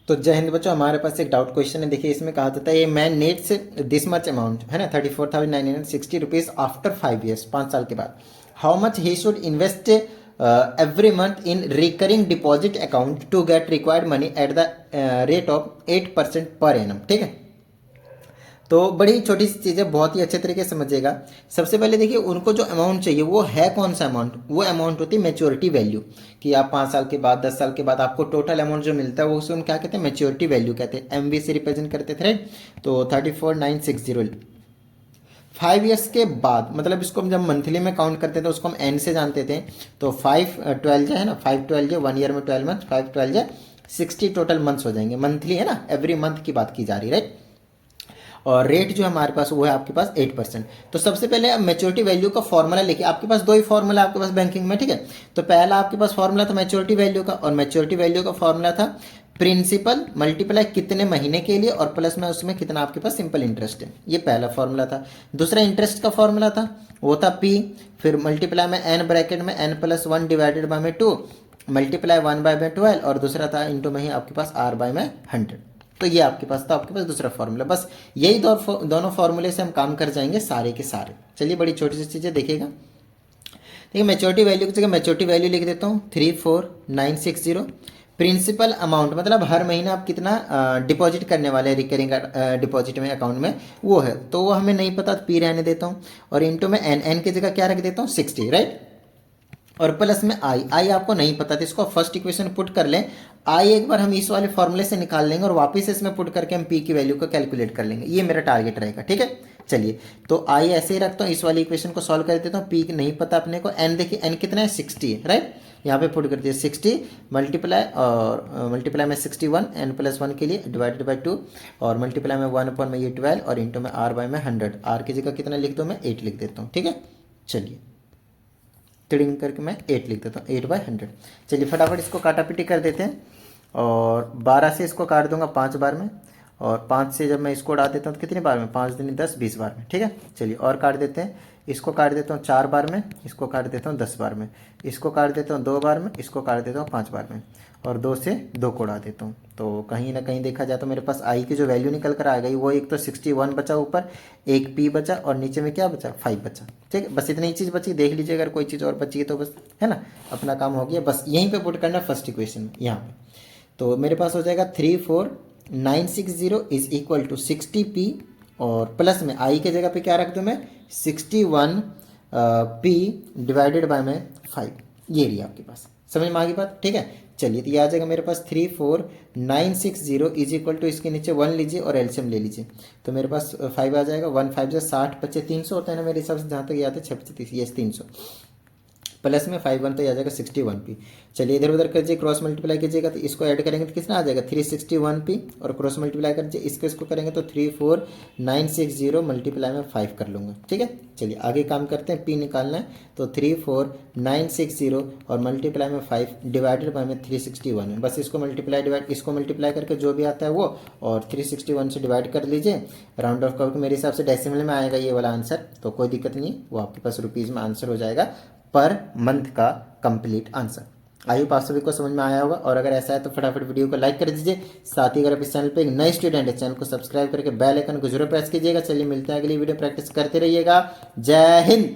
तो जय हिंद बच्चों, हमारे पास एक डाउट क्वेश्चन है। देखिए इसमें कहा जाता है ये man needs this much amount है ना 34,960 रुपीज आफ्टर 5 years, 5 साल के बाद। How much he should invest every month in recurring deposit account to get required money at the rate of 8% per annum. ठीक है, तो बड़ी छोटी सी चीज़ है, बहुत ही अच्छे तरीके से समझिएगा। सबसे पहले देखिए उनको जो अमाउंट चाहिए वो है कौन सा अमाउंट, वो अमाउंट होती है मैच्योरिटी वैल्यू, कि आप 5 साल के बाद 10 साल के बाद आपको टोटल अमाउंट जो मिलता है वो उसे हम क्या कहते हैं, मैच्योरिटी वैल्यू कहते हैं। एमवी से रिप्रेजेंट करते थे राइट। तो 34,960 5 years के बाद, मतलब इसको हम जब मंथली में काउंट करते थे उसको हम एन से जानते थे। तो 5 12 है ना, 5 12 1 ईयर में 12 मंथ, 5 12 60 टोटल मंथ्स हो जाएंगे। मंथली है ना, एवरी मंथ की बात की जा रही राइट। और रेट जो है हमारे पास वो है आपके पास 8%। तो सबसे पहले मैच्योरिटी वैल्यू का फॉर्मूला लेके, आपके पास दो ही फॉर्मूला आपके पास बैंकिंग में, ठीक है। तो पहला आपके पास फॉर्मूला था मैच्योरिटी वैल्यू का, और मैच्योरिटी वैल्यू का फॉर्मूला था प्रिंसिपल मल्टीप्लाई कितने महीने के लिए और प्लस में उसमें कितना आपके पास सिंपल इंटरेस्ट है, ये पहला फॉर्मूला था। दूसरा इंटरेस्ट का फॉर्मूला था, वो था पी, फिर मल्टीप्लाई में एन ब्रैकेट में n+1 डिवाइडेड बाय में 2 मल्टीप्लाई 1/12, और दूसरा था इंटू में ही आपके पास r बाय में 100। तो ये आपके पास था, आपके पास दूसरा फॉर्मूला। बस यही दोनों फॉर्मूले से हम काम कर जाएंगे सारे के सारे। चलिए बड़ी छोटी सी चीज़ें देखिएगा। देखिए मैच्योरिटी वैल्यू की जगह मैच्योरिटी वैल्यू लिख देता हूँ 34,960। प्रिंसिपल अमाउंट मतलब हर महीना आप कितना डिपॉजिट करने वाले हैं रिकरिंग डिपॉजिट में अकाउंट में, वो है, तो वो हमें नहीं पता, पी रहने देता हूँ। और इंटू में एन, एन की जगह क्या रख देता हूँ 60 राइट। और प्लस में आई, आई आपको नहीं पता था, इसको फर्स्ट इक्वेशन पुट कर लें। आई एक बार हम इस वाले फॉर्मूले से निकाल लेंगे और वापस इसमें पुट करके हम पी की वैल्यू को कैलकुलेट कर लेंगे, ये मेरा टारगेट रहेगा। ठीक है, चलिए तो आई ऐसे ही रखता हूँ, इस वाली इक्वेशन को सॉल्व कर देता हूँ। पी नहीं पता अपने को, एन देखिए एन कितना है 60 है राइट। यहाँ पे पुट कर दिए 60 मल्टीप्लाई, और मल्टीप्लाई में 61 n+1 के लिए डिवाइडेड बाई 2, और मल्टीप्लाई में 1 में ये 12, और इंटू में r बाय में 100। r की जगह कितना लिख दो, मैं 8 लिख देता हूँ। ठीक है, चलिए टिड़िंग करके मैं 8 लिख देता हूँ, 8/100। चलिए फटाफट इसको काटापीटी कर देते हैं। और 12 से इसको काट दूंगा 5 बार में, और 5 से जब मैं इसको उड़ा देता हूँ तो कितनी बार में, 5 दूनी 10 20 बार में। ठीक है, चलिए और काट देते हैं। इसको काट देता हूँ 4 बार में, इसको काट देता हूँ 10 बार में, इसको काट देता हूँ 2 बार में, इसको काट देता हूँ 5 बार में, और 2 से 2 को उड़ा देता हूँ। तो कहीं ना कहीं देखा जाए तो मेरे पास आई की जो वैल्यू निकल कर आ गई वो एक तो 61 बचा ऊपर, एक पी बचा, और नीचे में क्या बचा 5 बचा। ठीक है, बस इतनी चीज़ बची। देख लीजिए अगर कोई चीज़ और बची है तो बस, है ना, अपना काम हो गया। बस यहीं पे पुट करना फर्स्ट इक्वेशन में यहाँ पे। तो मेरे पास हो जाएगा 34,960 इज इक्वल टू 60p, और प्लस में आई के जगह पे क्या रख दूँ मैं 61 p डिवाइडेड बाय में 5। ये रही आपके पास, समझ में आ गई बात। ठीक है, चलिए तो ये आ जाएगा मेरे पास 34,960 इज इक्वल टू, इसके नीचे 1 लीजिए और एलसीएम ले लीजिए, तो मेरे पास 5 आ जाएगा। 1 5 जो 60 बच्चे 300 होता है ना मेरे हिसाब से, जहाँ तक याद है 6 ये 300, प्लस में 5 1 तो आ जाएगा 61p। चलिए इधर उधर कर क्रॉस मल्टीप्लाई कीजिएगा तो इसको ऐड करेंगे तो कितना आ जाएगा 361p, और क्रॉस मल्टीप्लाई कर इसको करेंगे तो 34,960 मल्टीप्लाई में 5 कर लूँगा। ठीक है, चलिए आगे काम करते हैं। p निकालना है तो 34,960 और मल्टीप्लाई में 5 डिवाइडेड बाय में 361 है। बस इसको मल्टीप्लाई डिवाइड, इसको मल्टीप्लाई करके जो भी आता है वो, और 361 से डिवाइड कर लीजिए। राउंड ऑफ करके मेरे हिसाब से डेसिमल में आएगा ये वाला आंसर, तो कोई दिक्कत नहीं, वो आपके पास रुपीज़ में आंसर हो जाएगा पर मंथ का कंप्लीट आंसर। आई होप आप सभी को समझ में आया होगा, और अगर ऐसा है तो फटाफट वीडियो को लाइक कर दीजिए। साथ ही अगर आप इस चैनल पे एक नए स्टूडेंट है, चैनल को सब्सक्राइब करके बेल आइकन को जरूर प्रेस कीजिएगा। चलिए मिलते हैं अगली वीडियो, प्रैक्टिस करते रहिएगा। जय हिंद।